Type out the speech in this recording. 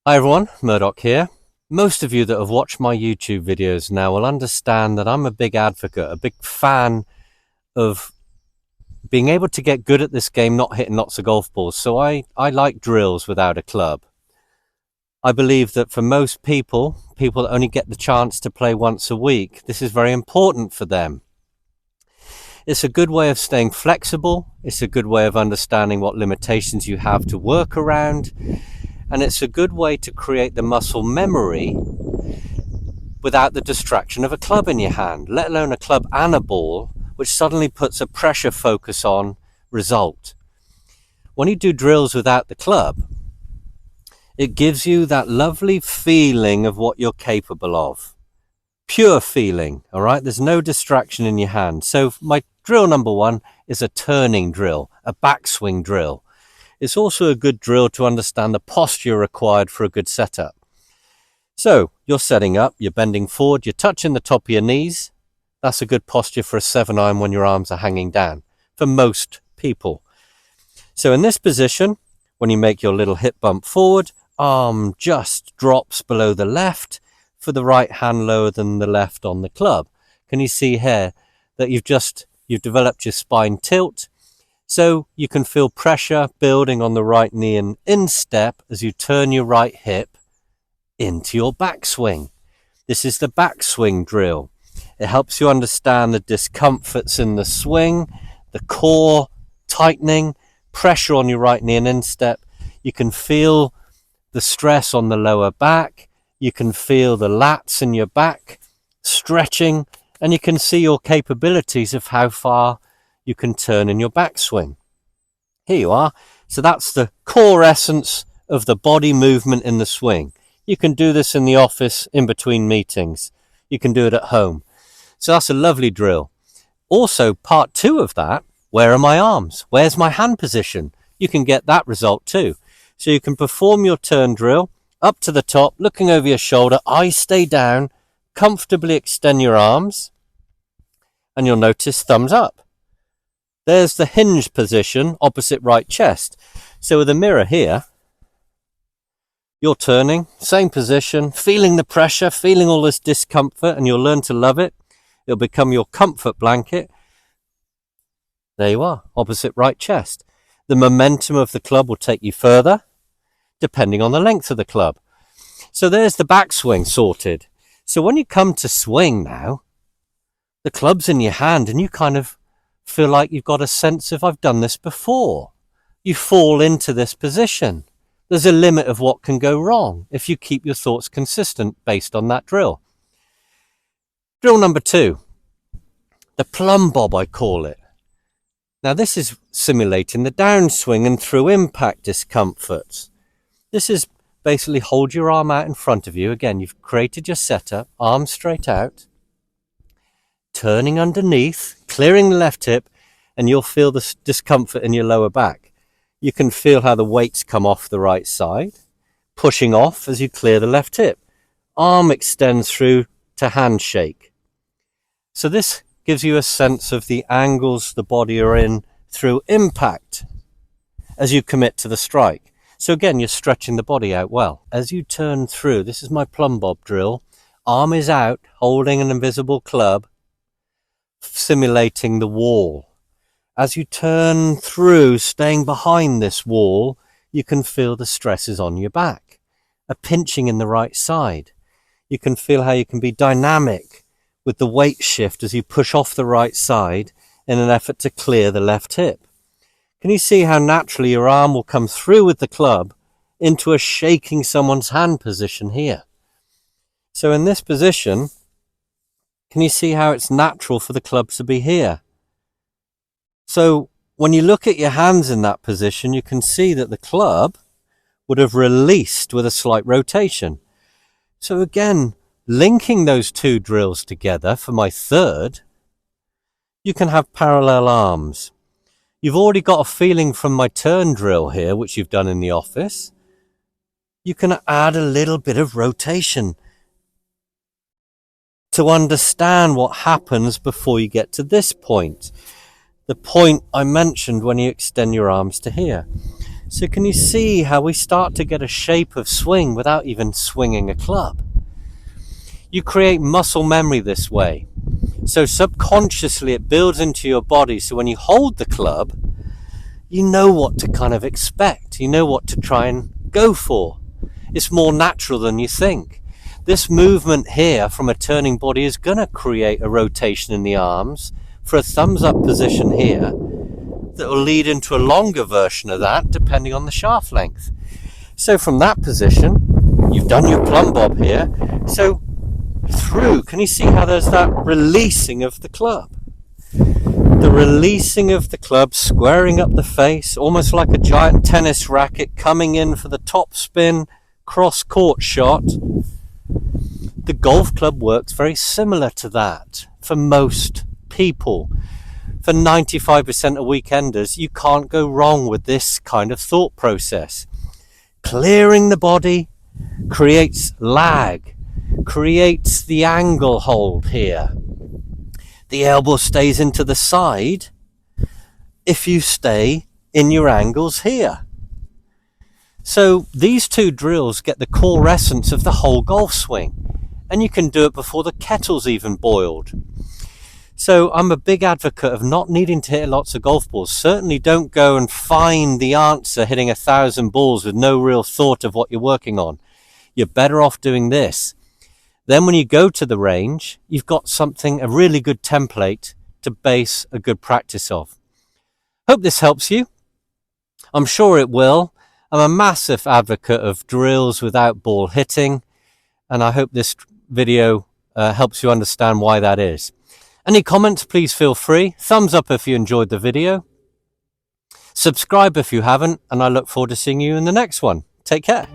Hi everyone, Murdoch here. Most of you that have watched my YouTube videos now will understand that I'm a big advocate, a big fan of being able to get good at this game, not hitting lots of golf balls. So I like drills without a club. I believe that for most people that only get the chance to play once a week, this is very important for them. It's a good way of staying flexible. It's a good way of understanding what limitations you have to work around. And it's a good way to create the muscle memory without the distraction of a club in your hand, let alone a club and a ball, which suddenly puts a pressure focus on result. When you do drills without the club, it gives you that lovely feeling of what you're capable of. Pure feeling, all right? There's no distraction in your hand. So my drill number one is a turning drill, a backswing drill. It's also a good drill to understand the posture required for a good setup. So you're setting up, you're bending forward, you're touching the top of your knees. That's a good posture for a 7-iron when your arms are hanging down for most people. So in this position, when you make your little hip bump forward, arm just drops below the left for the right hand lower than the left on the club. Can you see here that you've developed your spine tilt? So you can feel pressure building on the right knee and instep as you turn your right hip into your backswing. This is the backswing drill. It helps you understand the discomforts in the swing, the core tightening, pressure on your right knee and instep. You can feel the stress on the lower back. You can feel the lats in your back stretching, and you can see your capabilities of how far you can turn in your backswing. Here you are. So that's the core essence of the body movement in the swing. You can do this in the office in between meetings. You can do it at home. So that's a lovely drill. Also, part two of that, where are my arms? Where's my hand position? You can get that result too. So you can perform your turn drill up to the top, looking over your shoulder, eyes stay down, comfortably extend your arms, and you'll notice thumbs up. There's the hinge position opposite right chest. So with a mirror here, you're turning, same position, feeling the pressure, feeling all this discomfort, and you'll learn to love it. It'll become your comfort blanket. There you are, opposite right chest. The momentum of the club will take you further, depending on the length of the club. So there's the backswing sorted. So when you come to swing now, the club's in your hand and you kind of feel like you've got a sense of, I've done this before. You fall into this position. There's a limit of what can go wrong if you keep your thoughts consistent based on that drill. Drill number two, the plum bob I call it. Now this is simulating the downswing and through impact discomforts. This is basically hold your arm out in front of you. Again, you've created your setup, arm straight out, turning underneath, clearing the left hip, and you'll feel the discomfort in your lower back. You can feel how the weights come off the right side, pushing off as you clear the left hip. Arm extends through to handshake. So this gives you a sense of the angles the body are in through impact as you commit to the strike. So again, you're stretching the body out well. As you turn through, this is my plum bob drill. Arm is out, holding an invisible club, simulating the wall. As you turn through, staying behind this wall, you can feel the stresses on your back, a pinching in the right side. You can feel how you can be dynamic with the weight shift as you push off the right side in an effort to clear the left hip. Can you see how naturally your arm will come through with the club into a shaking someone's hand position here? So in this position, can you see how it's natural for the club to be here? So when you look at your hands in that position, you can see that the club would have released with a slight rotation. So again, linking those two drills together for my third, you can have parallel arms. You've already got a feeling from my turn drill here, which you've done in the office. You can add a little bit of rotation to understand what happens before you get to this point. The point I mentioned when you extend your arms to here. So can you see how we start to get a shape of swing without even swinging a club? You create muscle memory this way. So subconsciously it builds into your body, so when you hold the club, you know what to kind of expect. You know what to try and go for. It's more natural than you think. This movement here from a turning body is going to create a rotation in the arms for a thumbs up position here that will lead into a longer version of that depending on the shaft length. So from that position, you've done your plum bob here. So through, can you see how there's that releasing of the club? The releasing of the club, squaring up the face, almost like a giant tennis racket coming in for the top spin, cross-court shot. The golf club works very similar to that for most people. For 95% of weekenders, you can't go wrong with this kind of thought process. Clearing the body creates lag, creates the angle hold here. The elbow stays into the side if you stay in your angles here. So these two drills get the core essence of the whole golf swing, and you can do it before the kettle's even boiled. So I'm a big advocate of not needing to hit lots of golf balls. Certainly don't go and find the answer hitting 1,000 balls with no real thought of what you're working on. You're better off doing this. Then when you go to the range, you've got something, a really good template to base a good practice off. Hope this helps you. I'm sure it will. I'm a massive advocate of drills without ball hitting, and I hope this video helps you understand why that is. Any comments, please feel free. Thumbs up if you enjoyed the video. Subscribe if you haven't, and I look forward to seeing you in the next one. Take care.